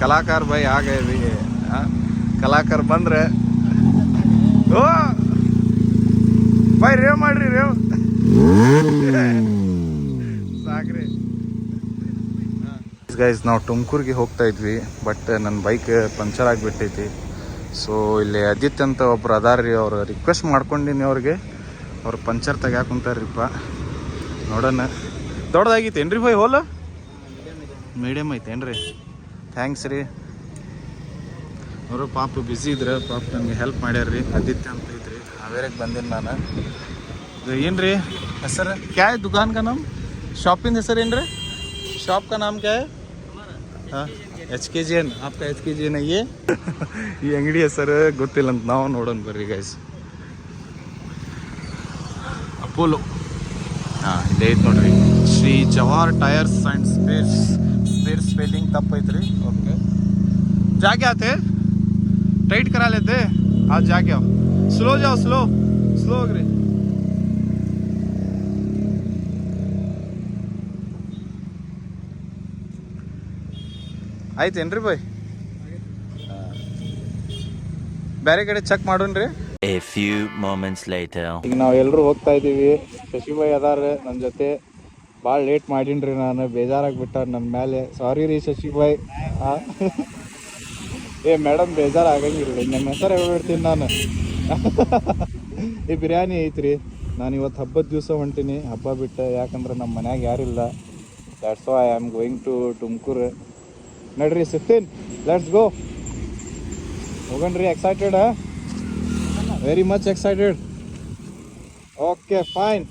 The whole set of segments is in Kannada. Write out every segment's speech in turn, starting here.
कलाकार भाई आ गए भी कलाकार बंद्रे ओ भाई रेव ಮಾಡ್ರಿ ರೇವ್ ಸಾಕ್ರಿ ಗೈಸ್ ನಾವು ತುಮಕೂರಿಗೆ ಹೋಗ್ತಾ ಇದ್ವಿ ಬಟ್ ನನ್ನ ಬೈಕ್ ಪಂಚರ್ ಆಗಿಬಿಟ್ಟೈತಿ ಸೊ ಇಲ್ಲಿ ಅದಿತ್ ಅಂತ ಒಬ್ರು ಅದಾರ್ರಿ ಅವ್ರು ರಿಕ್ವೆಸ್ಟ್ ಮಾಡ್ಕೊಂಡಿನಿ ಅವ್ರಿಗೆ ಅವ್ರು ಪಂಚರ್ ತೆಗ್ಯಾಕುಂತಾರ್ರಿಪ್ಪ ನೋಡೋಣ ದೊಡ್ಡದಾಗಿತ್ತೇನ್ರಿ ಭಾಯ್ ಹೋಲ ಮೀಡಿಯಮ್ ಐತೇನ್ರಿ ಥ್ಯಾಂಕ್ಸ್ ರೀ ಅವರು ಪಾಪ ಬ್ಯುಸಿ ಇದ್ರೆ ಪಾಪ ನನಗೆ ಹೆಲ್ಪ್ ಮಾಡ್ಯಾರ್ರಿ ಆದಿತ್ಯ ಅಂತ ಇದ್ರಿ ಹಾವೇರಿಗೆ ಬಂದೀನಿ ನಾನು ಏನು ರೀ ಹೆಸರು ಕ್ಯಾ ದುಕಾನ್ ಕಾ ನಾಮ್ ಶಾಪಿಂದ ಹೆಸರು ಏನು ರೀ ಶಾಪ್ ಕಾ ನಾಮ್ ಕ್ಯಾ ಹಾಂ HKGN आपका HKGN है ये ಈ ಅಂಗಡಿ ಹೆಸರು ಗೊತ್ತಿಲ್ಲ ಅಂತ ನಾವು ನೋಡೋಣ ಬರ್ರಿ ಗೈಸ್ ಅಪೋಲೋ ಹಾಂ ಇಲ್ಲೇ ಐತೆ ನೋಡ್ರಿ Shri Jawahar tyres and spare spelling ತಪ್ಪೈತ್ರಿ ಓಕೆ जाके आते टाइट करा लेते आज जाके आओ स्लो जाओ स्लो ಹೋಗ್ರಿ ಆಯ್ತೇನ್ರಿ ಬಾಯ್ ಬೇರೆ ಕಡೆ check ಮಾಡೋಣ್ರಿ A few moments later ಈಗ ನಾವು ಎಲ್ಲರೂ ಹೋಗ್ತಾ ಇದ್ದೀವಿ ಶಶಿಭಾಯ್ ಅದಾರ ನನ್ನ ಜೊತೆ ಭಾಳ ಲೇಟ್ ಮಾಡೀನ್ರಿ ನಾನು ಬೇಜಾರಾಗ್ಬಿಟ್ಟ ನನ್ನ ಮೇಲೆ ಸಾರಿ ರೀ ಶಶಿಭಾಯ್ ಏ ಮೇಡಮ್ ಬೇಜಾರಾಗಂಗಿಲ್ಲ ನಮ್ಮ ಹೆಸರು ಹೇಳ್ಬಿಡ್ತೀನಿ ನಾನು ಈ ಬಿರಿಯಾನಿ ಐತ್ರಿ ನಾನು ಇವತ್ತು ಹಬ್ಬದ ದಿವಸ ಹೊಂಟೀನಿ ಹಬ್ಬ ಬಿಟ್ಟು ಯಾಕಂದ್ರೆ ನಮ್ಮ ಮನ್ಯಾಗ ಯಾರಿಲ್ಲ that's why I am going to Tumakuru ನಡ್ರಿ ಸಿಫ್ಟೀನ್ ಲೆಟ್ಸ್ ಗೋ ಹೋಗಣ್ರಿ excited very much excited okay fine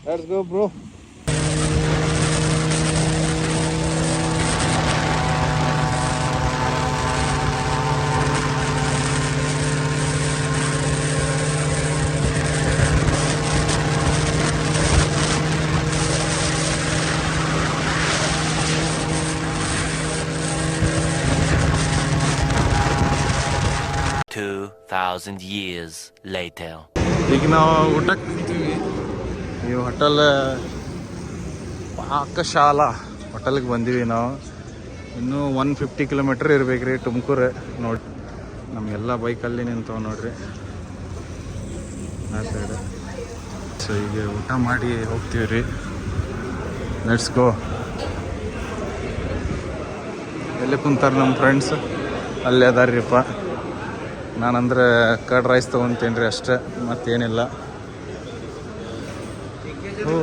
let's go bro thousand years later ಈಗ ನಾವು ಊಟಕ್ಕೆ ನಿಂತೀವಿ ಈ ಹೋಟೆಲ್ ಪಾಕಶಾಲಾ ಹೋಟೆಲ್ಗೆ ಬಂದೀವಿ ನಾವು ಇನ್ನೂ 150 ಕಿಲೋಮೀಟ್ರ್ ಇರ್ಬೇಕ್ರಿ ತುಮಕೂರು ನೋಡಿ ನಮಗೆಲ್ಲ ಬೈಕಲ್ಲಿ ನಿಂತವ ನೋಡ್ರಿ ಆ ಸೈಡ್ ಸೊ ಈಗ ಊಟ ಮಾಡಿ ಹೋಗ್ತೀವಿ ರೀ ಲೆಟ್ಸ್ ಗೋ ಎಲ್ಲಿ ಕುಂತಾರೆ ನಮ್ಮ ಫ್ರೆಂಡ್ಸ್ ಅಲ್ಲಿ ಅದಾರ್ರಿಪ್ಪ ನಾನಂದ್ರೆ ಕರ್ಡ್ ರೈಸ್ ತೊಗೊತೀನಿ ರೀ ಅಷ್ಟೇ ಮತ್ತೇನಿಲ್ಲ ಓ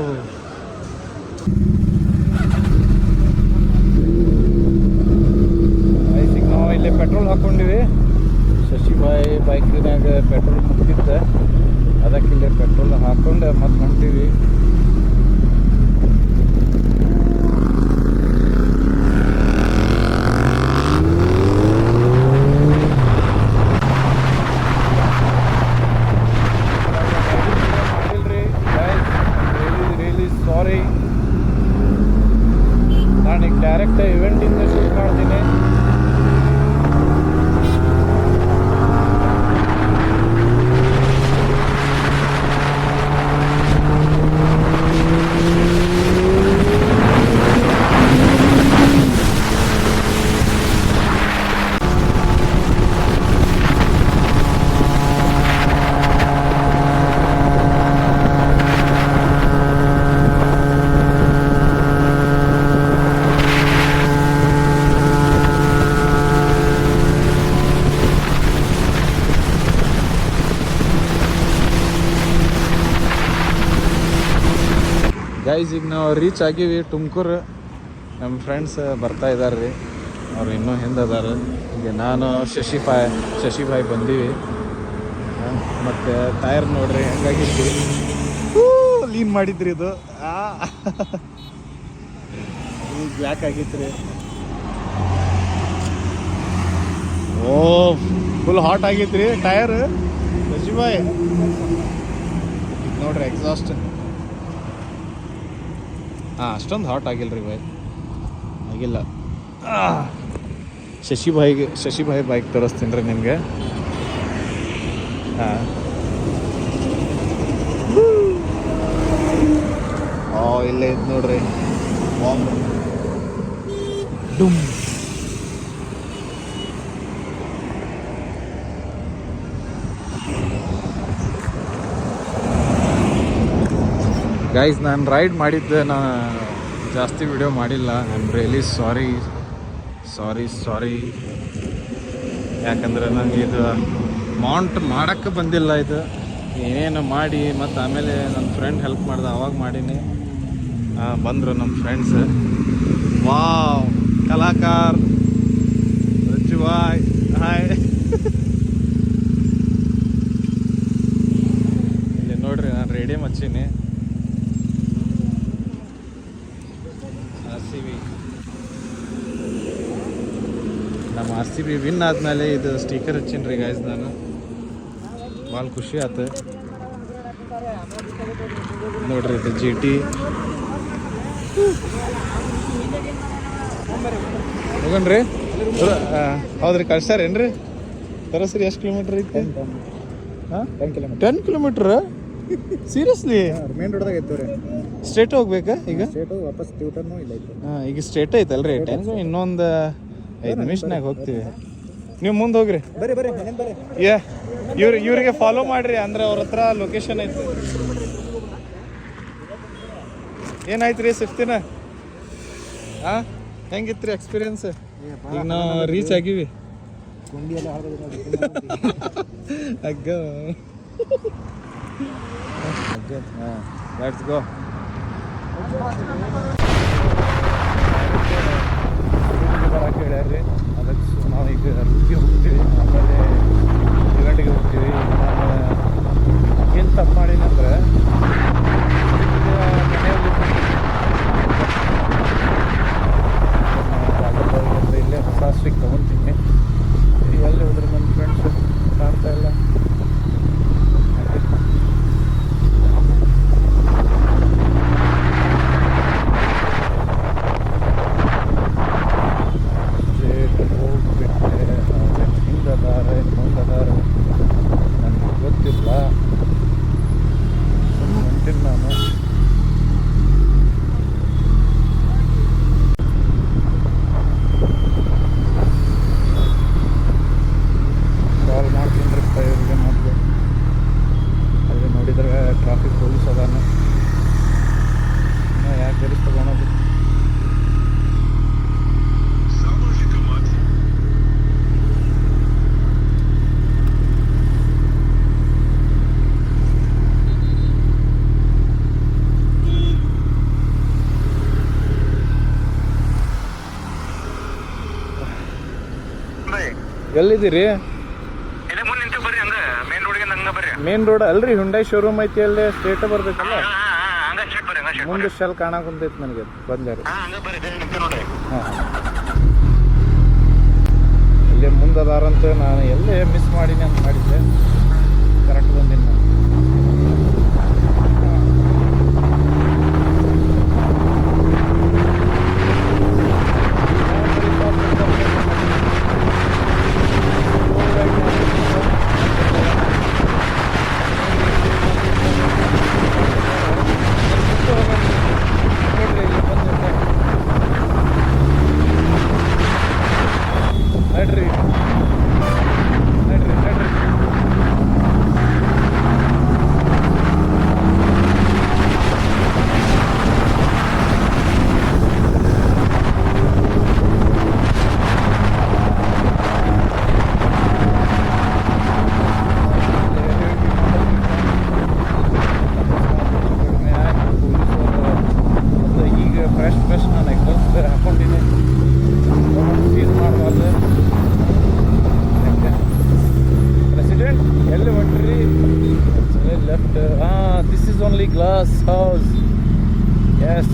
ಈಗ ನಾವು ಇಲ್ಲಿ ಪೆಟ್ರೋಲ್ ಹಾಕ್ಕೊಂಡಿವಿ ಶಶಿಭಾಯ್ ಬೈಕ್ನಾಗ ಪೆಟ್ರೋಲ್ ಮುಗಿದ್ದೆ ಅದಕ್ಕೆ ಇಲ್ಲಿ ಪೆಟ್ರೋಲ್ ಹಾಕ್ಕೊಂಡು ಮತ್ತೆ ಹೊಂಟೀವಿ ಸಾರಿ ನಾನೀಗ ಡೈರೆಕ್ಟ್ ಇವೆಂಟಿಂದ ಶೂಟ್ ಮಾಡ್ತೀನಿ ಗೈಸ್ ಈಗ ನಾವು ರೀಚ್ ಆಗೀವಿ ತುಮಕೂರು ನಮ್ಮ ಫ್ರೆಂಡ್ಸ್ ಬರ್ತಾ ಇದ್ದಾರೆ ರೀ ಅವ್ರು ಇನ್ನೂ ಹಿಂದೆ ಅದಾರ ಈಗ ನಾನು ಶಶಿಭಾಯ್ ಬಂದೀವಿ ಮತ್ತು ಟೈರ್ ನೋಡ್ರಿ ಹೆಂಗಾಗಿದ್ರಿ ಲೀನ್ ಮಾಡಿದ್ರಿ ಇದು ಈಗ ಬ್ಲ್ಯಾಕ್ ಆಗಿತ್ತು ರೀ ಓ ಫುಲ್ ಹಾಟ್ ಆಗಿತ್ತು ರೀ ಟೈರ್ ಶಶಿಭಾಯ್ ನೋಡ್ರಿ ಎಕ್ಸಾಸ್ಟ್ ಹಾಂ ಅಷ್ಟೊಂದು ಹಾಟ್ ಆಗಿಲ್ಲ ರೀ ಬಾಯ್ ಆಗಿಲ್ಲ ಶಶಿಭಾಯ್ ಬೈಕ್ ತೋರಿಸ್ತೀನಿ ರೀ ನಿಮಗೆ ಹಾಂ ಇಲ್ಲೇ ಇದು ನೋಡ್ರಿ ಬಾಂಬ್ ಡುಮ್ ಗೈಸ್ ನಾನು ರೈಡ್ ಮಾಡಿದ್ದೆ, ನಾನು ಜಾಸ್ತಿ ವಿಡಿಯೋ ಮಾಡಿಲ್ಲ. ಐ ಆಮ್ ರಿಯಲಿ ಸಾರಿ. ಯಾಕಂದ್ರೆ ನನಗೆ ಇದು ಮೌಂಟ್ ಮಾಡೋಕ್ಕೆ ಬಂದಿಲ್ಲ. ಇದು ಏನೇನು ಮಾಡಿ ಮತ್ತು ಆಮೇಲೆ ನನ್ನ ಫ್ರೆಂಡ್ ಹೆಲ್ಪ್ ಮಾಡ್ದೆ, ಅವಾಗ ಮಾಡೀನಿ. ಬಂದರು ನಮ್ಮ ಫ್ರೆಂಡ್ಸ್. ವಾವ್, ಕಲಾಕಾರ್ ರಜುವಾಯ್, ಹಾಯ್. ಇಲ್ಲಿ ನೋಡ್ರಿ, ನಾನು ರೇಡಿಯಂ ಹಚ್ಚೀನಿ. ನಮ್ಮ RCB ವಿನ್ ಆದಮೇಲೆ ಇದು ಸ್ಟಿಕರ್ ಹಚ್ಚೀನಿ ರೀ ಗೈಸ್. ನಾನು ಭಾಳ ಖುಷಿ ಆಯ್ತು ನೋಡ್ರಿ. ಇದು GT ಹೋಗಣ್ರಿ. ಹೌದ್ರಿ, ಕಳ್ಸ್ಯಾರೇನ್ರಿ? ತರಸ್ರಿ. ಎಷ್ಟು ಕಿಲೋಮೀಟ್ರ್ ಐತಿ? ಹಾಂ, 10 ಕಿಲೋಮೀಟ್ರ್. ಸೀರಿಯಸ್ಲಿ? ಮೇನ್ ರೋಡ್ದಾಗ ಐತೆ ರೀ. ಸ್ಟ್ರೇಟ್ ಹೋಗ್ಬೇಕಾ ಈಗ? ಸ್ಟೇಟು ವಾಪಸ್ ಟ್ಯೂಟರ್ನು ಇಲ್ಲ ಐತೆ. ಹಾಂ, ಈಗ ಸ್ಟ್ರೇಟ್ ಐತಲ್ರಿ. 10 ಇನ್ನೊಂದು 5 ನಿಮಿಷನಾಗ ಹೋಗ್ತೀವಿ. ನೀವು ಮುಂದೆ ಹೋಗ್ರಿ. ಬರ್ರಿ ಮನೇನ್ ಬರ್ರಿ. ಇವ್ರಿಗೆ ಫಾಲೋ ಮಾಡ್ರಿ, ಅಂದ್ರೆ ಅವ್ರ ಹತ್ರ ಲೊಕೇಶನ್ ಐತಿ. ಏನಾಯ್ತು ರೀ ಸಿಕ್ತಿನ? ಹಾಂ, ಹೆಂಗಿತ್ತು ರೀ ಎಕ್ಸ್ಪೀರಿಯನ್ಸ್? ಈಗ ನಾವು ರೀಚ್ ಆಗಿವಿ. ಗುಂಡಿ ಎಲ್ಲ ಅಗ್ಗ ಹಾಂ, ಲೆಟ್ಸ್ ಗೋ. ಬರಕ್ಕೆ ಹೇಳ್ಯಾರ್ರಿ. ಅದಕ್ಕೆ ನಾವು ಈಗ ರೂಟ್ಗೆ ಹೋಗ್ತೀವಿ, ಆಮೇಲೆ ಗಂಟೆಗೆ ಹೋಗ್ತೀವಿ. ನಾನು ಏನು ತಪ್ಪು ಮಾಡೀನಂದ್ರೆ ಮನೆಯಲ್ಲಿ ಇಲ್ಲೇ ಹೊಸ ಸ್ಟ್ರಿಕ್ ತೊಗೊತೀನಿ. ಎಲ್ಲಿ ಹೋದ್ರೆ ನನ್ನ ಫ್ರೆಂಡ್ಸ್ ಕಾಣ್ತಾ ಇಲ್ಲ. ನನಗೆ ಗೊತ್ತಿಲ್ಲ, ಹೊಂಟೀನಿ ನಾನು. ಕಾಲ್ ಮಾಡ್ತೀನಿ ರೀ ಇವ್ರಿಗೆ. ಮೊದಲು ಅಲ್ಲಿ ನೋಡಿದ್ರೆ ಟ್ರಾಫಿಕ್ ಪೊಲೀಸ್ ಅದಾನ. ಯಾಕೆ ಬೇರೆ ತಗೊಳೋದು? ಎಲ್ಲಿದ್ದೀರಿ? ಮೇನ್ ರೋಡ್ ಅಲ್ರಿ, ಹುಂಡೈ ಶೋರೂಮ್ ಐತಿ. ಅಲ್ಲೇ ಸ್ಟ್ರೇಟ್ ಬರ್ಬೇಕಲ್ಲ, ಮುಂದೆ ಶೆಲ್ ಕಾಣಕುಂತೈತಿ ನನಗೆ. ಬಂದ್ಯಾರ ಇಲ್ಲೇ ಮುಂದದಾರಂತ. ನಾನು ಎಲ್ಲೇ ಮಿಸ್ ಮಾಡೀನಿ ಅಂತ ಮಾಡಿದ್ದೆ. ಕರೆಕ್ಟ್ ಬಂದೀನಿ ನಾನು. ನಡ್ರಿ. ಫ್ರೆಶ್ ನಾನು ಎಕ್ಸಾಸ್ಟ್ ಹಾಕೊಂಡಿನಿ. ಸೀಸ್ ಮಾಡಬಾರ್ದು. ಪ್ರೆಸಿಡೆಂಟ್ ಎಲ್ಲಿ ಹೊಂಟ್ರಿ? Left. This is only glass house. Yes.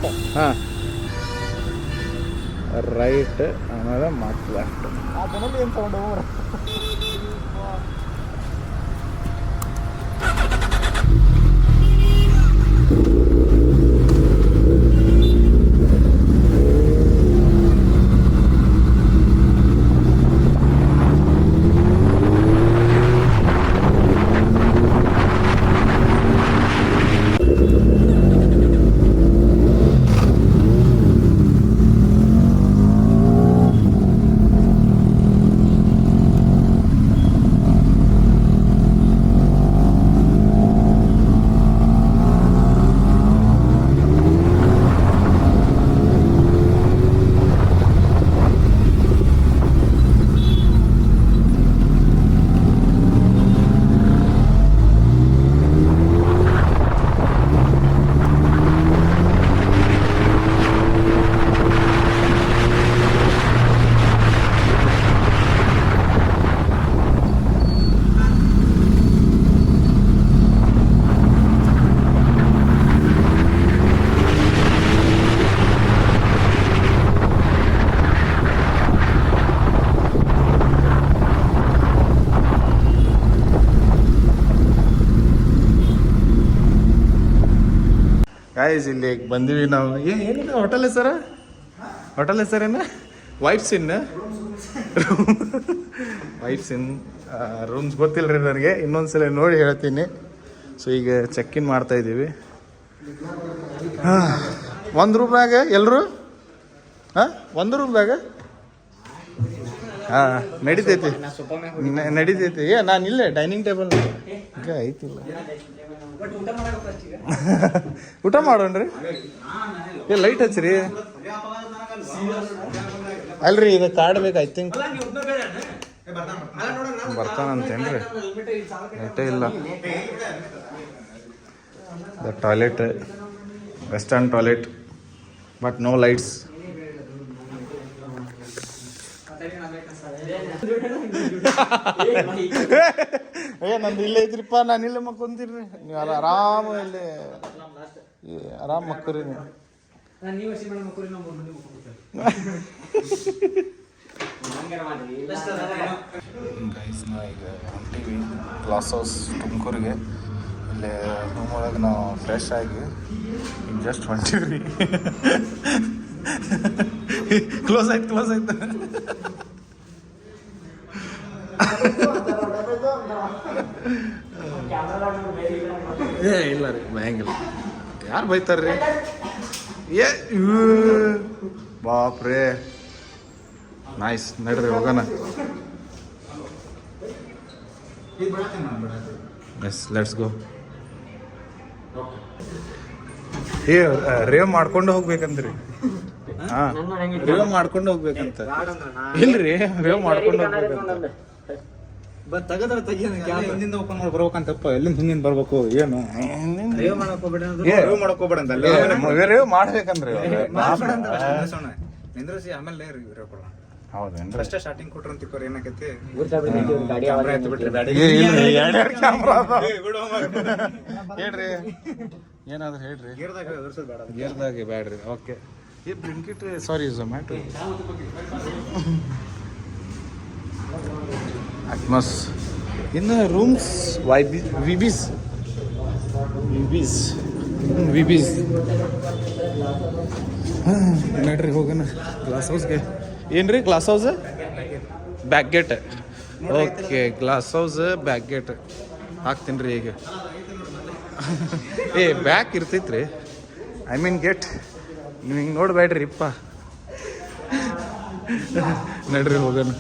ಮತ್ತೆ ಹಾಂ ರೈಟ್ ಆಮೇಲೆ ಮತ್ತೆ ಲೆಫ್ಟ್. ಆ ಮನೇಲಿ ಏನು ಸೌಂಡ್ ಹೋಗ್ರ ಗಾಯ್ಸ್ ಇಲ್ಲಿ ಬಂದಿವಿ ನಾವು. ಏನಿದೆ ಹೋಟೆಲ್ ಹೆಸರ? ಹೋಟೆಲ್ ಹೆಸರೇನ? ವೈಫ್ಸ್ ಇನ್ ವೈಫ್ಸ್ ಇನ್ ರೂಮ್ಸ್ ಗೊತ್ತಿಲ್ಲ ರೀ ನನಗೆ, ಇನ್ನೊಂದ್ಸಲ ನೋಡಿ ಹೇಳ್ತೀನಿ. ಸೊ ಈಗ ಚೆಕ್ ಇನ್ ಮಾಡ್ತಾ ಇದ್ದೀವಿ. ಒಂದು ರೂಮ್ನಾಗ ಎಲ್ಲರೂ ಒಂದು ರೂಮ್ದಾಗ ನಡೀತೈತಿ ನಡೀತೈತಿ. ನಾನು ಇಲ್ಲೇ ಡೈನಿಂಗ್ ಟೇಬಲ್ ಈಗ ಐತಿಲ್ಲ. ಊಟ ಮಾಡೋಣ್ರಿ. ಲೈಟ್ ಹಚ್ಚ್ರಿ. ಅಲ್ರಿ ಇದು ಕಾರ್ಡ್ ಬೇಕು ಐ ಥಿಂಕ್. ಬರ್ತಾನಂತೇನ್ರಿ? ಲೈಟೇ ಇಲ್ಲ. The toilet western toilet but no lights. ನಂದು ಇಲ್ಲೇ ಐತ್ರಿಪ್ಪ, ನಾನು ಇಲ್ಲೇ ಮಕ್ಕೊಂತೀರಿ. ನೀವು ಆರಾಮ ಇಲ್ಲೇ ಆರಾಮ್ ಮಕ್ಕರಿ ನೀವು. ಗೈಸ್ ನಾ ಈಗ ಹೊಂಟೀವಿ ಗ್ಲಾಸ್ ಹೌಸ್ ತುಮಕೂರಿಗೆ. ಇಲ್ಲೇ ರೂಮ್ ಒಳಗೆ ನಾವು ಫ್ರೆಶ್ ಆಗಿ ಈಗ ಜಸ್ಟ್ ಹೊಂಟೀವಿ. ಕ್ಲೋಸ್ ಆಯ್ತು. ಇಲ್ಲ ರೀ ಭಯಂಗಿಲ್ಲ. ಯಾರು ಬೈತಾರ್ರಿ? ಬಾಪ್ರೇ ನೈಸ್. ನಡ್ರಿ ಹೋಗೋಣ. Yes let's go. ರೇವ್ ಮಾಡ್ಕೊಂಡು ಹೋಗ್ಬೇಕಂದ್ರಿ. ರೇವ್ ಮಾಡ್ಕೊಂಡು ಹೋಗ್ಬೇಕಂತ. ಇಲ್ರಿ ರೇವ್ ಮಾಡ್ಕೊಂಡು ಹೋಗ್ಬೇಕಂತ. ಹಿಂದಿಂದ ಓಪನ್ ಮಾಡಿ ಬರ್ಬೇಕಂತಪ್ಪ. ಎಲ್ಲಿಂದ ಹಿಂದಿನ ಬರ್ಬೇಕು ಏನು ರೇವ್ ಮಾಡಕೋಬೇಡ ಅಂತ ರೇವ್ ಮಾಡ್ಬೇಕಂದ್ರಿ ನಿಂದ್ರಸಿ ಆಮೇಲೆ ರೇವ್ ಕೊಡೋಣ. ಹೌದೇನ್ರಿ? ಫಸ್ಟ್ ಸ್ಟಾರ್ಟಿಂಗ್ ಕೊಟ್ರ ಅಂತಿಕೋರ್ ಏನಾಕೈತಿ ಹೇಳ್ರಿ ಏನಾದ್ರು ಹೇಳ್ರಿ. ಗೇರ್ದಾಗ ಬ್ಯಾಡ್ರಿ. ಓಕೆ ಈ ಬ್ಲಿಂಕಿಟ್ ಸಾರಿ ಝೊಮ್ಯಾಟೊ ಅಟ್ಮಸ್ ಇನ್ನು ರೂಮ್ಸ್ ವಿಬೀಸ್ ನಡ್ರಿ ಹೋಗೋಣ ಗ್ಲಾಸ್ ಹೌಸ್ಗೆ. ಏನ್ರಿ glass house back gate? Okay glass house back gate ಹಾಕ್ತೀನಿ ರೀ ಈಗ. ಬ್ಯಾಕ್ ಇರ್ತೈತ್ರಿ, ಐ ಮೀನ್ ಗೇಟ್. ನೀವು ಹಿಂಗೆ ನೋಡ್ಬೇಡ್ರಿ ಇಪ್ಪ. ನಡ್ರಿ ಹೋಗೋಣ.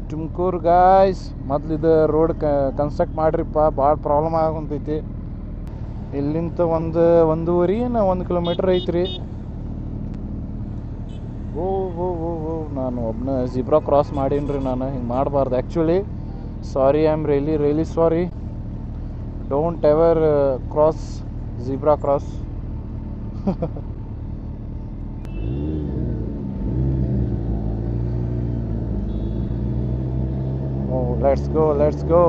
ತುಮಕೂರು ಗಾಯ್ಸ್ ಮೊದ್ಲಿದು ರೋಡ್ ಕನ್ಸ್ಟ್ರಕ್ಟ್ ಮಾಡ್ರಿಪ್ಪ, ಭಾಳ ಪ್ರಾಬ್ಲಮ್ ಆಗುಂತೈತಿ. ಇಲ್ಲಿಂದ ಒಂದೂವರೆ 1 ಕಿಲೋಮೀಟ್ರ್ ಐತ್ರಿ. ಓ ನಾನು ಒಬ್ಬನ ಜಿಬ್ರಾ ಕ್ರಾಸ್ ಮಾಡೀನಿ. ನಾನು ಹಿಂಗೆ ಮಾಡಬಾರ್ದು actually. Sorry, I am really sorry. Don't ever cross zebra cross. Let's go.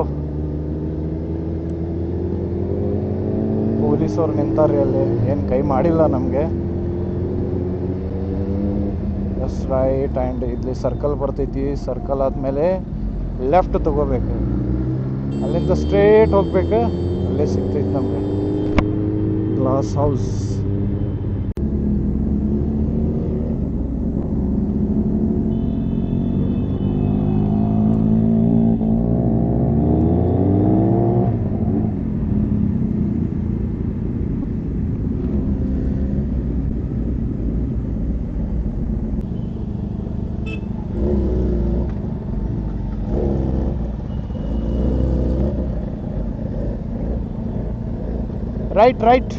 ಪೊಲೀಸವ್ರು ನಿಂತಾರ್ರಿ ಅಲ್ಲಿ, ಏನು ಕೈ ಮಾಡಿಲ್ಲ ನಮಗೆ. Yes right. ಆ್ಯಂಡ್ ಇಲ್ಲಿ ಸರ್ಕಲ್ ಬರ್ತೈತಿ. ಸರ್ಕಲ್ ಆದಮೇಲೆ ಲೆಫ್ಟ್ ತಗೋಬೇಕು, ಅಲ್ಲಿಂದ ಸ್ಟ್ರೇಟ್ ಹೋಗ್ಬೇಕು, ಅಲ್ಲೇ ಸಿಗ್ತೈತಿ ನಮಗೆ ಗ್ಲಾಸ್ ಹೌಸ್. ರೈಟ್.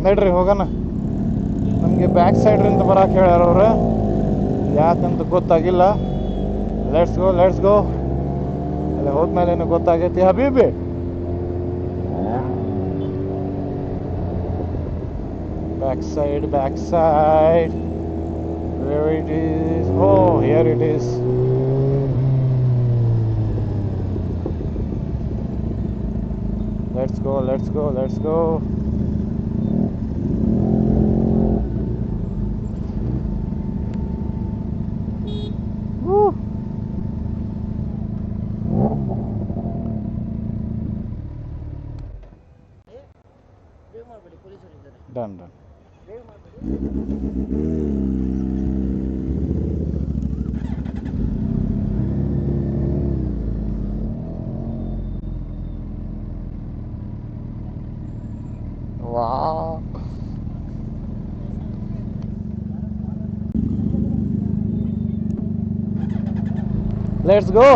ನಡ್ರಿ ಹೋಗೋಣ. ನಮಗೆ ಬ್ಯಾಕ್ ಸೈಡ್ರಿಂದ ಬರಕ್ಕೆ ಹೇಳ್ಯಾರ ಅವ್ರು, ಯಾಕಂತ ಗೊತ್ತಾಗಿಲ್ಲ. Let's go. ಅಲ್ಲಿ ಹೋದ್ಮೇಲೆ ಏನು ಗೊತ್ತಾಗೈತಿ ಹಬೀಬಿ. Back side. Where it is? Oh, here it is. Let's go. Woo. Done. Wow. Let's go.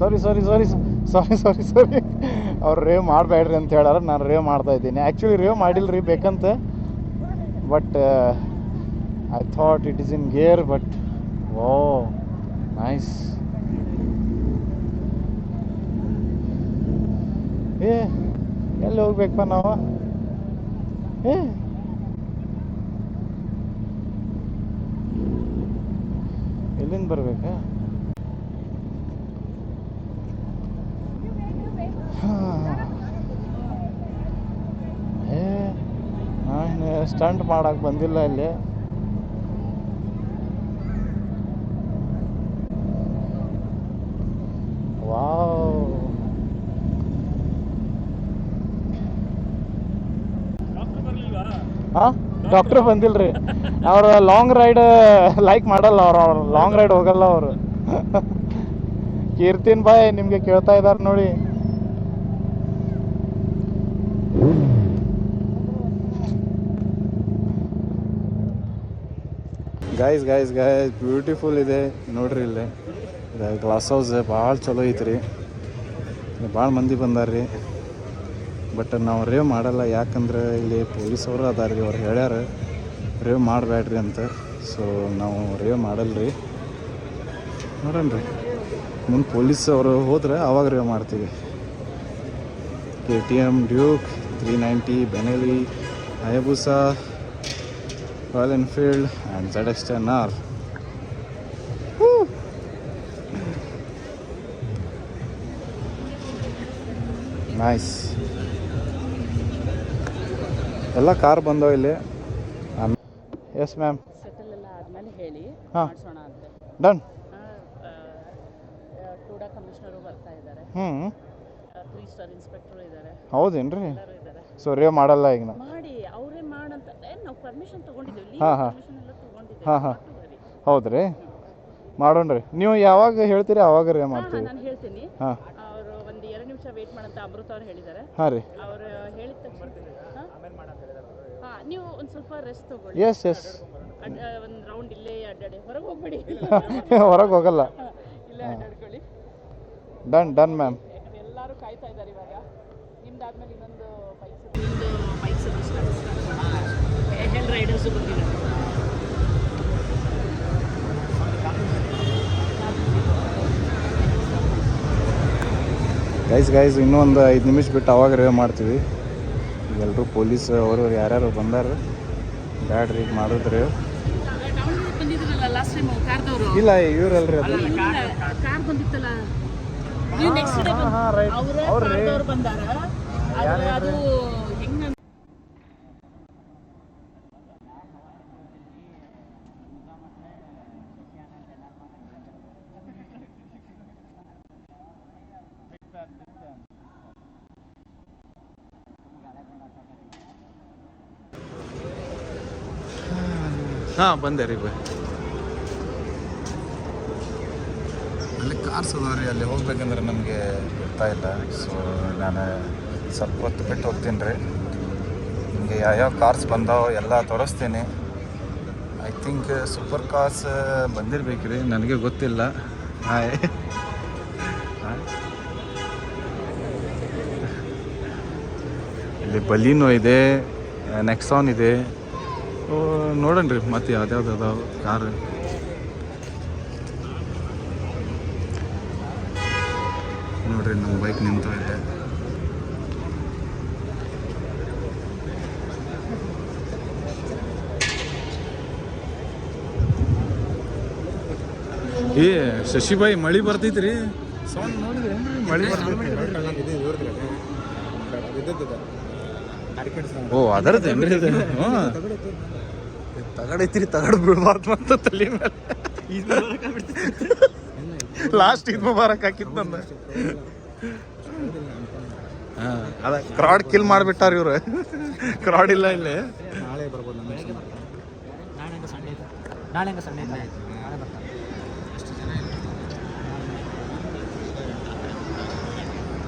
Sorry. ಅವ್ರು ರೇವ್ ಮಾಡಬೇಡ್ರಿ ಅಂತ ಹೇಳಾರ. ನಾನು ರೇವ್ ಮಾಡ್ತಾ ಇದ್ದೀನಿ. ಆ್ಯಕ್ಚುಲಿ ರೇವ್ ಮಾಡಿಲ್ರಿ ಬೇಕಂತ, but I thought it is in gear. But oh nice. ಎಲ್ಲಿ ಹೋಗ್ಬೇಕಪ್ಪ ನಾವು? ಎಲ್ಲಿಂದ ಬರ್ಬೇಕಾ? ನಾನು ಸ್ಟಂಟ್ ಮಾಡಕ್ಕೆ ಬಂದಿಲ್ಲ ಇಲ್ಲಿ. ವಾವ್. ಹಾಂ, ಡಾಕ್ಟ್ರ್ ಬಂದಿಲ್ರಿ. ಅವ್ರು ಲಾಂಗ್ ರೈಡ್ ಲೈಕ್ ಮಾಡಲ್ಲ. ಅವ್ರು ಲಾಂಗ್ ರೈಡ್ ಹೋಗಲ್ಲ ಅವರು. ಕೀರ್ತಿನ್ ಬಾಯ್ ನಿಮಗೆ ಕೇಳ್ತಾ ಇದ್ದಾರೆ ನೋಡಿ. ಗೈಸ್ ಬ್ಯೂಟಿಫುಲ್ ಇದೆ ನೋಡ್ರಿ. ಇಲ್ಲಿ ಗ್ಲಾಸ್ ಹೌಸ್ ಭಾಳ ಚಲೋ ಐತ್ರಿ. ಭಾಳ ಮಂದಿ ಬಂದಾರ್ರಿ. ಬಟ್ ನಾವು ರೇವ್ ಮಾಡಲ್ಲ, ಯಾಕಂದ್ರೆ ಇಲ್ಲಿ ಪೊಲೀಸವರು ಅದಾರ ರೀ. ಅವ್ರು ಹೇಳ್ಯಾರ ರೇವ್ ಮಾಡಬೇಡ್ರಿ ಅಂತ. ಸೊ ನಾವು ರೇವ್ ಮಾಡಲ್ರಿ. ನೋಡೋಣ ರೀ, ಮುಂದೆ ಪೊಲೀಸ್ ಅವರು ಹೋದ್ರೆ ಅವಾಗ ರೇವ್ ಮಾಡ್ತೀವಿ. KTM Duke 390, Benelli, Hayabusa, Royal Enfield and ZX10R. Nice. ಎಲ್ಲ ಕಾರ್ ಬಂದವು ಇಲ್ಲಿ. Yes ma'am. ಸೆಟಲ್ ಎಲ್ಲ ಆದಮೇಲೆ ಹೇಳಿ ಹಾಂ, ಮಾಡಿಸೋಣ ಅಂತ. ಡನ್. ಟೂಡಾ ಕಮಿಷನರು ಬರ್ತಾ ಇದ್ದಾರೆ, 3 ಸ್ಟಾರ್ ಇನ್ಸ್ಪೆಕ್ಟರು ಇದ್ದಾರೆ. ಹೌದೇನ್ರಿ? ಎಲ್ಲರೂ ಇದ್ದಾರೆ. ಸೊ ರೇವ್ ಮಾಡಲ್ಲ ಈಗ ನಾವು? ಮಾಡಿ ಅವರೇ ಮಾಡಂತ ನಾವು ಪರ್ಮಿಷನ್ ತೊಗೊಂಡಿದ್ದೀವಿ. ಹಾಂ ಹಾಂ ಪರ್ಮಿಷನ್ ಎಲ್ಲ ತೊಗೊಂಡಿದ್ದೀವಿ. ಹಾಂ ಹಾಂ, ಹೌದ್ರಿ? ಮಾಡೋಣ್ರಿ. ನೀವು ಯಾವಾಗ ಹೇಳ್ತೀರಿ ಅವಾಗ ರೇವ್ ಮಾಡ್ತೀವಿ. ನಾನು ಹೇಳ್ತೀನಿ. ಹಾಂ, ಅವರು ಒಂದು 2 ನಿಮಿಷ ವೇಟ್ ಮಾಡಂತ ಅಮೃತ ಅವ್ರು ಹೇಳಿದ್ದಾರೆ. ಹಾಂ ರೀ. ಅವರು ಹೇಳಿದ ತಕ್ಷಣ ಹಾಂ, ನೀವು ಒಂದು ಸ್ವಲ್ಪ ರೆಸ್ಟ್ ತೊಗೊಳ್ಳಿ. ಎಸ್ ಒಂದು ರೌಂಡ್ ಇಲ್ಲೇ ಅಡ್ಡಾಡಿ, ಹೊರಗೆ ಹೋಗ್ಬೇಡಿ. ಹೊರಗೆ ಹೋಗಲ್ಲ. ಇಲ್ಲೇ ಅಡ್ಡಾಡ್ಕೊಳ್ಳಿ. Done ma'am. ಎಲ್ಲರೂ ಕಾಯ್ತಾ ಇದ್ದಾರೆ ಇವಾಗ. ನಿಮ್ದಾದ್ಮೇಲೆ ಇನ್ನೊಂದು ಬೈಕ್ ಸರ್ವಿಸ್ ಹೆಲ್ ರೈಡರ್ಸು ಬಂದಿದ್ದಾರೆ. ಗೈಸ್ ಇನ್ನೂ ಒಂದು 5 ನಿಮಿಷ ಬಿಟ್ಟು ಅವಾಗ ರೇವ್ ಮಾಡ್ತೀವಿ. ಎಲ್ಲರೂ ಪೊಲೀಸ್ ಅವರು ಯಾರ್ಯಾರು ಬಂದಾರ ಬ್ಯಾಡ್ರಿ ಈಗ ಮಾಡಿದ್ರಿ. ದಾವಣಗೆರೆ ಬಂದಿದ್ರಲ್ಲ ಲಾಸ್ಟ್ ಟೈಮ್ ಕಾರ್ದವರು. ಇಲ್ಲ ಇವ್ರಲ್ರಿ ಅದು. ಕಾರ್ ಬಂದಿತ್ತಲ್ಲ ನೀವು ನೆಕ್ಸ್ಟ್ ಡೇ ಅವರೇ ಕಾರ್ದವ್ರು ಬಂದಾರ. ಅದು ಹೆಂಗ ಹಾಂ ಬಂದೆ ರೀ ಅಲ್ಲಿ ಕಾರ್ಸ್ ಅದಾವ ರೀ. ಅಲ್ಲಿ ಹೋಗ್ಬೇಕಂದ್ರೆ ನಮಗೆ ಗೊತ್ತಾ ಇಲ್ಲ. ಸೊ ನಾನು ಸ್ವಲ್ಪ ಹೊತ್ತು ಬಿಟ್ಟು ಹೋಗ್ತೀನಿ ರೀ. ನಿಮಗೆ ಯಾವ್ಯಾವ ಕಾರ್ಸ್ ಬಂದಾವ ಎಲ್ಲ ತೋರಿಸ್ತೀನಿ. ಐ ಥಿಂಕ್ ಸೂಪರ್ ಕಾರ್ಸ್ ಬಂದಿರ್ಬೇಕು ರೀ, ನನಗೆ ಗೊತ್ತಿಲ್ಲ. ಹಾಯ್ ಇಲ್ಲಿ ಬಲೀನೋ ಇದೆ, ನೆಕ್ಸಾನ್ ಇದೆ. ನೋಡೋಣ ರೀ ಮತ್ತೆ ಯಾವ್ದ್ಯಾವ್ದು ಅದಾವ ಕಾರ್. ನೋಡ್ರಿ ನಮ್ಮ ಬೈಕ್ ನಿಂತ ಇದೆ. ಏ ಶಶಿಬಾಯಿ ಮಳಿ ಬರ್ತೈತ್ರಿ. ಸೌಂಡ್ ನೋಡಿದ್ರಿ ಮಳಿ ಬರ್ತೈತಿ. ಓ ಅದರದ್ದೇನ್ರಿ ಇದು? ಹಾಂ ತಗಡೈತಿರಿ, ತಗಡ್ ಬಿಡ್ಬಾರ್ದು ಅಂತ ತಲೆ ಮೇಲೆ. ಲಾಸ್ಟ್ ಇದು ಮುಬಾರಕ್ ಹಾಕಿತ್ತು ನನ್ನ. ಹಾಂ ಅದ ಕ್ರಾಡ್ ಕಿಲ್ ಮಾಡಿಬಿಟ್ಟಾರ ಇವ್ರು. ಕ್ರಾಡ್ ಇಲ್ಲ ಇಲ್ಲಿ. ನಾಳೆ ಬರ್ಬೋದು.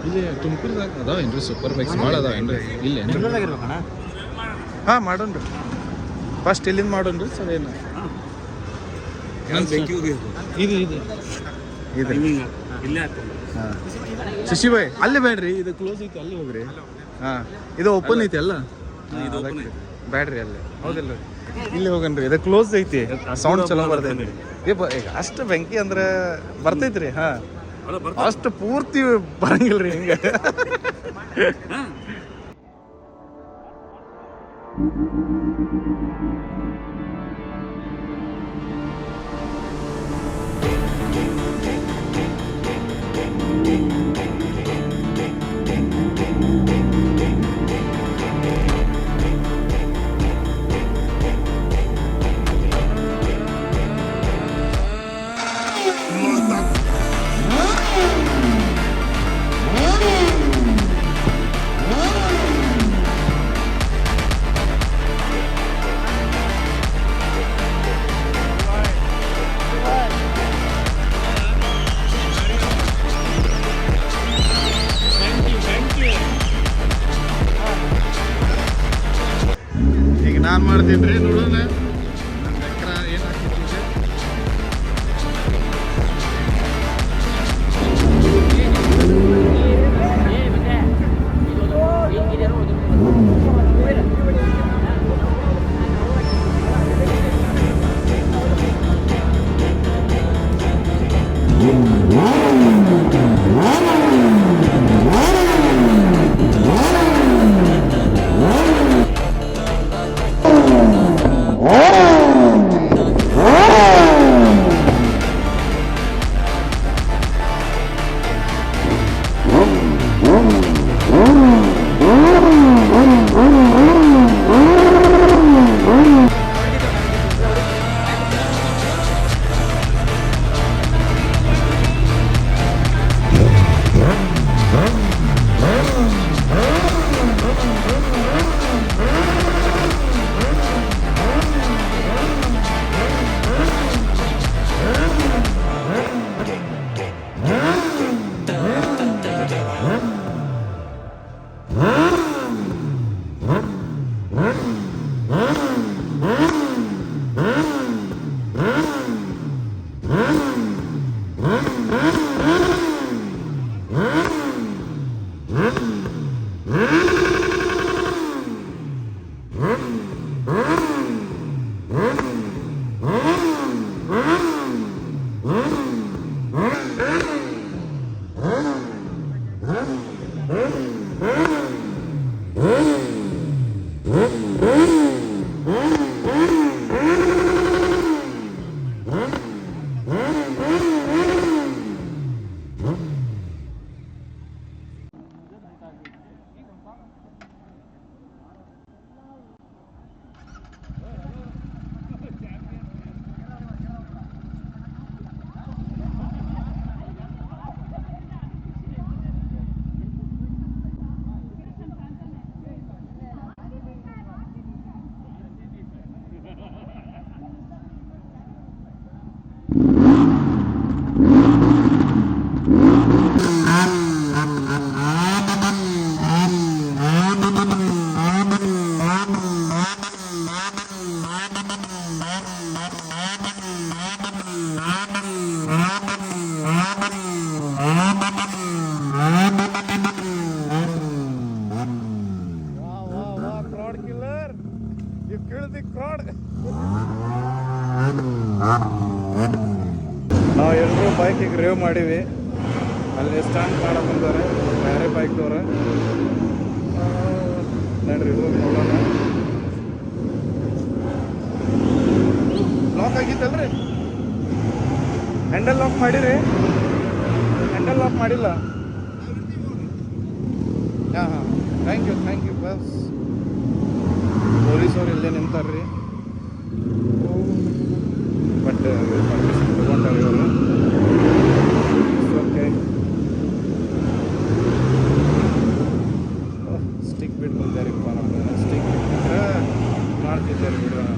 ಇಲ್ಲಿ ತುಮಕೂರ್ದಾಗ ಅದಾವೇನ್ರಿ ಸೂಪರ್ ಬೈಕ್ಸ್ ಭಾಳ ಅದಾವೇನ್ರಿ? ಇಲ್ಲ ಹಾಂ ಮಾಡೋಣ್ರಿ. ಫಸ್ಟ್ ಎಲ್ಲಿಂದ ಮಾಡೋಣ್ರಿ ಸರ್? ಏನು ಇದು ಇದು ಇದು ಹಾಂ ಶಶಿಬಾಯ್ ಅಲ್ಲಿ ಬೇಡ್ರಿ, ಇದು ಕ್ಲೋಸ್ ಐತಿ ಅಲ್ಲಿ ಹೋಗ್ರಿ. ಹಾಂ ಇದು ಓಪನ್ ಐತಿ ಅಲ್ಲ, ಬ್ಯಾಡ್ರಿ ಅಲ್ಲಿ ಹೌದಿಲ್ಲ ರೀ. ಇಲ್ಲಿ ಹೋಗನ್ರಿ, ಇದು ಕ್ಲೋಸ್ ಐತಿ. ಸೌಂಡ್ ಚಲೋ ಬರ್ತೈತಿ. ಈಗ ಅಷ್ಟು ಬೆಂಕಿ ಅಂದ್ರೆ ಬರ್ತೈತ್ರಿ. ಹಾಂ ಅಷ್ಟು ಪೂರ್ತಿ ಬರಂಗಿಲ್ರಿ ಹಿಂಗೆ. ಈಗ ನಾನು ಮಾಡ್ತೀನಿ ರೀ, ನೋಡೋಣ ಏನು ಆಗ್ತಿತ್ತು. ನಾವು ಎಲ್ಲರೂ ಬೈಕಿಗೆ ರೇವ್ ಮಾಡೀವಿ. ಅಲ್ಲಿ ಸ್ಟ್ಯಾಂಡ್ ಮಾಡಕ್ಕೆ ಬಂದವ್ರೆ ಬೇರೆ ಬೈಕ್ದವ್ರೆ. ನೋಡ್ರಿ ಹೋಗಿ ನೋಡೋಣ. ಲಾಕ್ ಆಗಿತ್ತಲ್ರಿ? ಹ್ಯಾಂಡಲ್ ಲಾಕ್ ಮಾಡಿರಿ? ಹ್ಯಾಂಡಲ್ ಲಾಕ್ ಮಾಡಿಲ್ಲ? ಹಾಂ ಥ್ಯಾಂಕ್ ಯು ಬಸ್. ಪೊಲೀಸವ್ರು ಇಲ್ಲೇ ನಿಂತಾರ್ರಿ. ಬಟ್ ಪರ್ಮಿಷನ್ ತಗೊಂಡಾರ ಇವರು. ಓಕೆ, ಸ್ಟಿಕ್ ಬಿಟ್ಕೊಂತಾರಿಪ್ಪ. ನಮ್ಗೆ ಸ್ಟಿಕ್ ಬಿಟ್ಕೊಂಡ್ರೆ ಮಾಡ್ತಿದ್ದಾರೆ ಬಿಡೋಣ.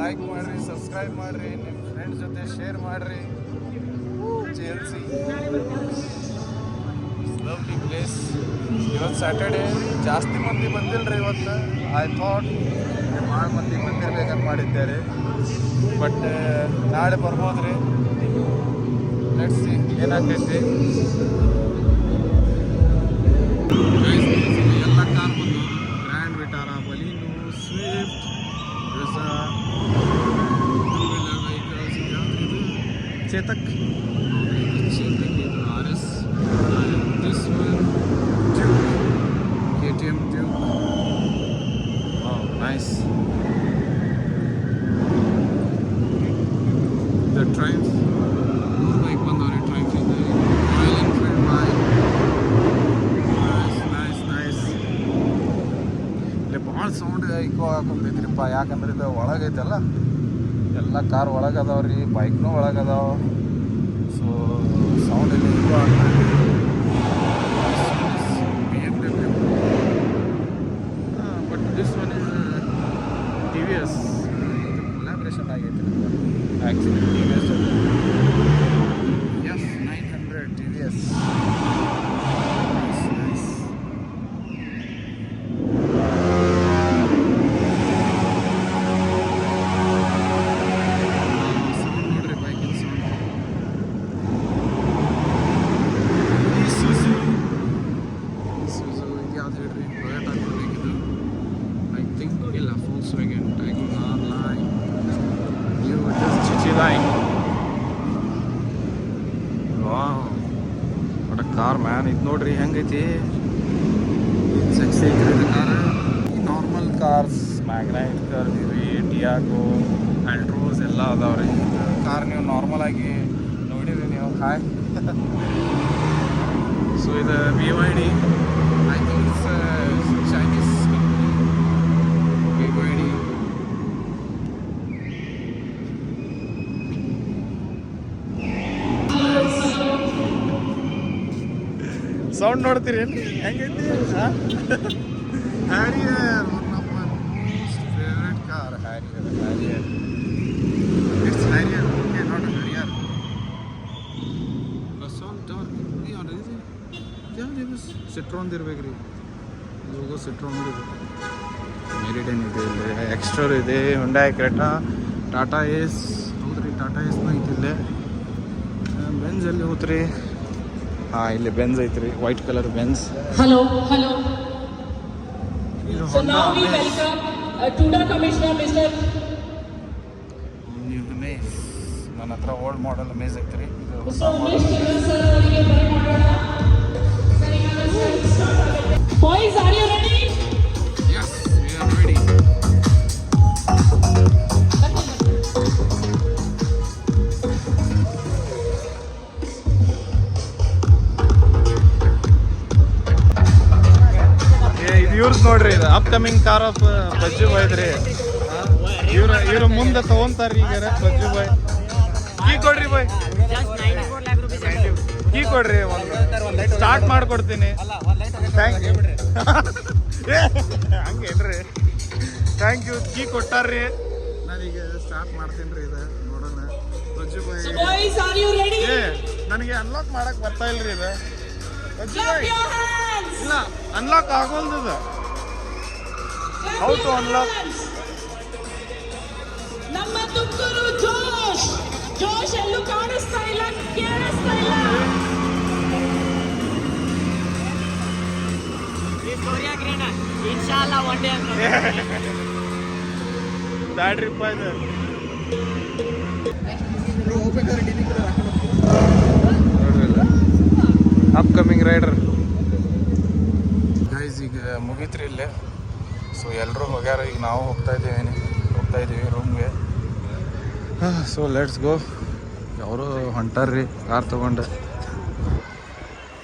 ಲೈಕ್ ಮಾಡ್ರಿ, ಸಬ್ಸ್ಕ್ರೈಬ್ ಮಾಡ್ರಿ, ನಿಮ್ಮ ಫ್ರೆಂಡ್ಸ್ ಜೊತೆ ಶೇರ್ ಮಾಡ್ರಿ. JLC lovely place. ಇವತ್ತು ಸ್ಯಾಟರ್ಡೇ, ಜಾಸ್ತಿ ಮಂದಿ ಬಂದಿಲ್ಲರಿ ಇವತ್ತು. ಐ ಥಾಟ್ ಭಾಳ ಮಂದಿ ಬಂದಿರ್ಬೇಕಂತ ಮಾಡಿದ್ದಾರೆ. ಬಟ್ ನಾಳೆ ಬರ್ಬೋದ್ರಿ. ಲೆಟ್ಸ್ ಸಿ ಏನಾಗ್ತೈತಿ. ಎಲ್ಲ ಕಾರ್ ಬಂದು ಗ್ರ್ಯಾಂಡ್ ವಿಟಾರ, ಬಲೀನು, Swift, Brezza, two wheeler vehicles, ಇದು ಚೇತಕ್, ಇದು RS, this one Duke, KTM Duke. Nice. The trains 3 bike ಬಂದವ್ರಿ. ಟ್ರೈನ್ಸ್ ಇದೆ, ರಾಯಲ್ ಎನ್ಫೀಲ್ಡ್ ಬೈಕ್. ಇಲ್ಲಿ ಭಾಳ ಸೌಂಡ್ ಇಕೋ ಹಾಕೊಂತೈತ್ರಿಪ್ಪ. ಯಾಕಂದ್ರೆ ಇದು ಒಳಗೈತಲ್ಲ, ಎಲ್ಲ ಕಾರ್ ಒಳಗದಾವ್ರಿ, ಬೈಕ್ನೂ ಒಳಗದಾವ. ಸೊ ಸೌಂಡ್ ಇಲ್ಲಿ ಇಕೋ ಆಗ್ತೈತಿ. BMW. But this one is TVS. ಇದು ಕೊಲಾಬ್ರೇಷನ್ ಆಗೈತಿ actually. TVS F900 TVS. Nice. Sound ನೋಡ್ರಿ, ಬೈಕಿನ ಸೌಂಡ್. Isuzu ಇದು ಯಾವ್ದು ಹೇಳ್ರಿ? ಟೊಯೋಟಾ ಕೊಡಬೇಕಿದು. ಐ ಥಿಂಕ್ ಇಲ್ಲ, Volkswagen Tiguan Line. You just Chichi Line. Wow, what a car man. ಇದು ನೋಡ್ರಿ ಹೆಂಗೈತಿ, ಸೆಕ್ಸಿ ಐತಿ ಇದು ಕಾರ್. ಈ ನಾರ್ಮಲ್ ಕಾರ್ಸ್, ಮ್ಯಾಗ್ನೈಟ್ ಕಾರ್ ಇವೆ, ಟಿಯಾಗೋ, ಆಲ್ಟ್ರೋಸ್ ಎಲ್ಲ ಅದಾವ್ರಿ. ಕಾರ್ ನೀವು ನಾರ್ಮಲ್ ಆಗಿ ನೋಡಿರಿ ನೀವು. ಹಾಯ್. ಸೊ ಇದು BYD. I think it's Chinese company, BYD. Sound ನೋಡ್ತೀರಿ ಹೆಂಗೈತಿ Harrier one of my most favourite car Harrier it's Harrier okay not Harrier Citroen ಇರ್ಬೇಕ್ರಿ ಲೋಗೋ ಸಿಟ್ರೋನ್ ಇರ್ಬೇಕು ಮೆರಿಡಿಯನ್ ಇದೆ ಇಲ್ಲಿ ಎಕ್ಸ್ಟ್ರೋರ್ ಇದೆ ಹುಂಡೈ ಕ್ರೆಟಾ ಟಾಟಾ ಏಸ್ ಹೌದ್ರಿ ಟಾಟಾ ಏಸ್ನ ಐತಿಲ್ಲೇ ಬೆಂಜ್ ಎಲ್ಲಿ ಹೋತ್ರಿ ಹಾಂ ಇಲ್ಲಿ ಬೆಂಜ್ ಐತ್ರಿ ವೈಟ್ ಕಲರ್ ಬೆಂಜ್ Hello. ಇದು So now we welcome Tuda Commissioner Mr. ನನ್ನ ಹತ್ರ ಓಲ್ಡ್ ಮಾಡೆಲ್ ಅಮೇಜ್ ಐತ್ರಿ ಇದು Mr. Umesh Chinna sir ಅವರಿಗೆ ಬರೆ ಮಾಡೋಣ. Boys, are you ready? Yes we are ready ಇದು ಇವ್ರದ್ದು ನೋಡ್ರಿ ಇದು ಅಪ್ಕಮಿಂಗ್ ಕಾರ್ ಆಫ್ ಬಜ್ಜು ಬಾಯ್ ರೀ ಇವ್ರ ಮುಂದೆ ತಗೊಂತಾರ್ರಿ ಈಗ ಬಜ್ಜು ಬಾಯ್ ಕೀ ಕೊಡ್ರಿ ಬಾಯ್ ಕೀ ಕೊಡ್ರಿ ಒಂದು ಸ್ಟಾರ್ಟ್ ಮಾಡ್ಕೊಡ್ತೀನಿ ಥ್ಯಾಂಕ್ ಯು ಹಂಗೇನ್ರಿ ಥ್ಯಾಂಕ್ ಯು ಕೀ ಕೊಟ್ಟಾರ್ರಿ ನಾನೀಗ ಸ್ಟಾರ್ಟ್ ಮಾಡ್ತೀನಿ ರೀ ಇದು ನೋಡೋಣ ಬಜ್ಜು boy So boys, are you ready? ನನಗೆ ಅನ್ಲಾಕ್ ಮಾಡಕ್ ಬರ್ತಾ ಇಲ್ರಿ ಇದು ಬಜ್ಜು Clap ಬಾಯ್ your hands. ಇಲ್ಲ ಅನ್ಲಾಕ್ ಆಗೋಲ್ದು ಇದು Clap How to your unlock? hands. ನಮ್ಮ ತುಮಕೂರು ಜೋಶ್ ಜೋಶ್ ಎಲ್ಲೂ ಕಾಣಿಸ್ತಾ ಇಲ್ಲ ಕೇಳಿಸ್ತಾ ಇಲ್ಲ ಬ್ಯಾಡ್ರಿಪ್ಪ ಇದು ಅಪ್ಕಮಿಂಗ್ ರೈಡರ್ ಗೈಸ್ ಈಗ ಮುಗೀತ್ರಿ ಇಲ್ಲೇ ಸೊ ಎಲ್ಲರೂ ಹೋಗ್ಯಾರ ಈಗ ನಾವು ಹೋಗ್ತಾ ಇದ್ದೀವಿ ರೂಮ್ಗೆ ಸೊ ಲೆಟ್ಸ್ ಗೋ ಅವರು ಹೊಂಟಾರ್ರಿ ಕಾರ್ ತೊಗೊಂಡು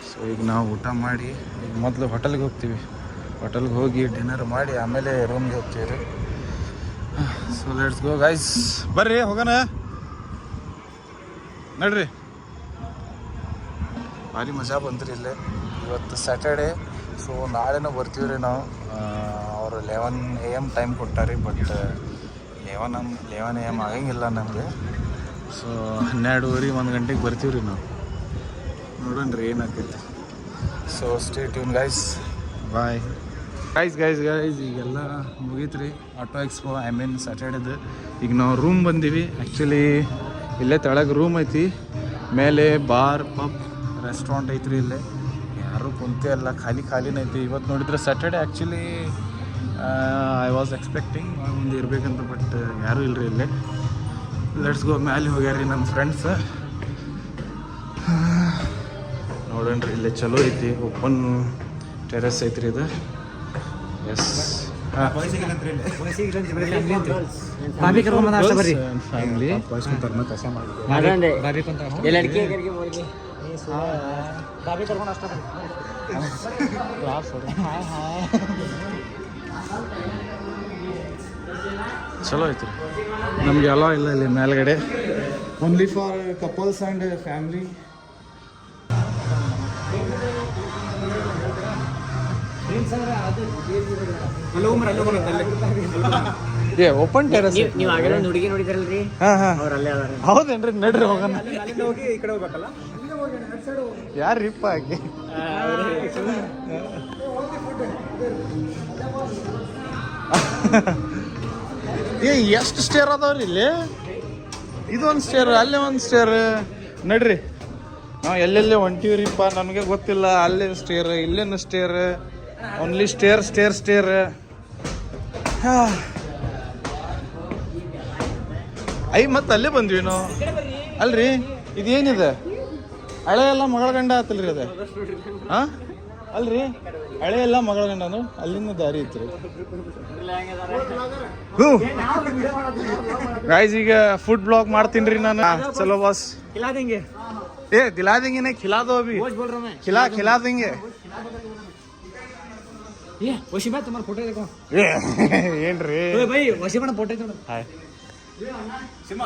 ಸೊ ಈಗ ನಾವು ಊಟ ಮಾಡಿ ಈಗ ಮೊದಲು ಹೋಟೆಲ್ಗೆ ಹೋಗ್ತೀವಿ ಹೋಟೆಲ್ಗೆ ಹೋಗಿ ಡಿನ್ನರ್ ಮಾಡಿ ಆಮೇಲೆ ರೂಮ್ಗೆ ಹೋಗ್ತೀವಿ ರೀ ಸೊ ಲೆಟ್ಸ್ ಗೋ ಗೈಸ್ ಬರ್ರಿ ಹೋಗೋಣ ನಡ್ರಿ ಭಾರಿ ಮಜಾ ಬಂತ್ರಿ ಇಲ್ಲೇ ಇವತ್ತು ಸ್ಯಾಟರ್ಡೇ ಸೊ ನಾಳೆನೂ ಬರ್ತೀವಿ ರೀ ನಾವು ಅವರು 11 AM time Kottari but 11 AM ಆಗಂಗಿಲ್ಲ ನಮಗೆ ಸೊ 12:30 1 ಗಂಟೆಗೆ ಬರ್ತೀವಿ ರೀ ನಾವು ನೋಡೋಣ ರೀ ಏನಾಗ್ತೈತಿ so stay tuned guys bye guys ಈಗೆಲ್ಲ ಮುಗೀತು ರೀ ಆಟೋ ಎಕ್ಸ್ಪೋ ಐ ಮೀನ್ ಸ್ಯಾಟರ್ಡೇದು ಈಗ ನಾವು ರೂಮ್ ಬಂದೀವಿ ಆ್ಯಕ್ಚುಲಿ ಇಲ್ಲೇ ತೆಳಗೆ ರೂಮ್ ಐತಿ ಮೇಲೆ ಬಾರ್ ಪಬ್ ರೆಸ್ಟೋರೆಂಟ್ ಐತ್ರಿ ಇಲ್ಲೇ ಯಾರೂ ಕುಂತೇ ಅಲ್ಲ ಖಾಲಿನೇ ಐತಿ ಇವತ್ತು ನೋಡಿದ್ರೆ Saturday actually I was expecting ಒಂದು ಇರಬೇಕಂತ ಬಟ್ ಯಾರೂ ಇಲ್ಲರಿ ಇಲ್ಲೇ ಲೆಟ್ಸ್ ಗೋ ಮ್ಯಾಲೆ ಹೋಗ್ಯಾರ್ರಿ ನಮ್ಮ ಫ್ರೆಂಡ್ಸ್ ನೋಡೋಣ ರೀ ಇಲ್ಲೇ ಚಲೋ ಐತಿ ಓಪನ್ ಟೆರೆಸ್ ಐತ್ರಿ ಇದು ಎಸ್ ಫ್ಯಾಮಿಲಿ ಚಲೋ ಐತ್ರಿ ನಮ್ಗೆ ಎಲ್ಲ ಇಲ್ಲ ಇಲ್ಲಿ ಮೇಲ್ಗಡೆ only for couples and family open terrace ನೀವು ಆಗಲೇ ಒಂದು ಹುಡುಗಿ ನೋಡಿದ್ರಲ್ರಿ ಅವ್ರು ಅಲ್ಲೇ ಅದಾರ ಹೌದೇನ್ರಿ ನಡ್ರಿ ಹೋಗೋಣ ಹೋಗಿ ಈ ಕಡೆ ಹೋಗ್ಬೇಕಲ್ಲ ಯಾರಿಪ್ಪ ಆಗಿ ಎಷ್ಟು ಸ್ಟೇರ್ ಅದಾವ್ರಿ ಇಲ್ಲಿ ಇದೊಂದು ಸ್ಟೇರ್ ಅಲ್ಲೇ ಒಂದು ಸ್ಟೇರ್ ನಡ್ರಿ ನಾವು ಎಲ್ಲೆಲ್ಲೇ ಹೊಂಟಿವ್ರಿಪ್ಪ ನನಗೆ ಗೊತ್ತಿಲ್ಲ ಅಲ್ಲೇ ಸ್ಟೇರ್ ಇಲ್ಲೇನು ಸ್ಟೇರ್ ಓನ್ಲಿ ಸ್ಟೇರ್ ಐ ಮತ್ತೆ ಅಲ್ಲೇ ಬಂದ್ವಿ ನಾವು ಅಲ್ರಿ ಇದೇನಿದೆ ಹಳೆ ಎಲ್ಲ ಮಗಳ ಗಂಡ ಆತಲ್ರಿ ಅದ ಹಾಂ ಅಲ್ರಿ ಹಳೆ ಎಲ್ಲ ಮಗಳ ಗಂಡನು ಅಲ್ಲಿಂದ ದಾರಿ ಇತ್ತು ಗೈಸ್ ಈಗ ಫುಡ್ ಬ್ಲಾಗ್ ಮಾಡ್ತೀನಿ ರೀ ನಾನು ಚಲೋ ಬಾಸ್ ದಿಲಾ देंगे खिला दो अभी खिला देंगे ವಶಿಮಾ तुम्हारा फोटो देखो ಏನ್ರಿ भाई वशिमा फोटो ಹಾಯ್ ಸಿಂಹ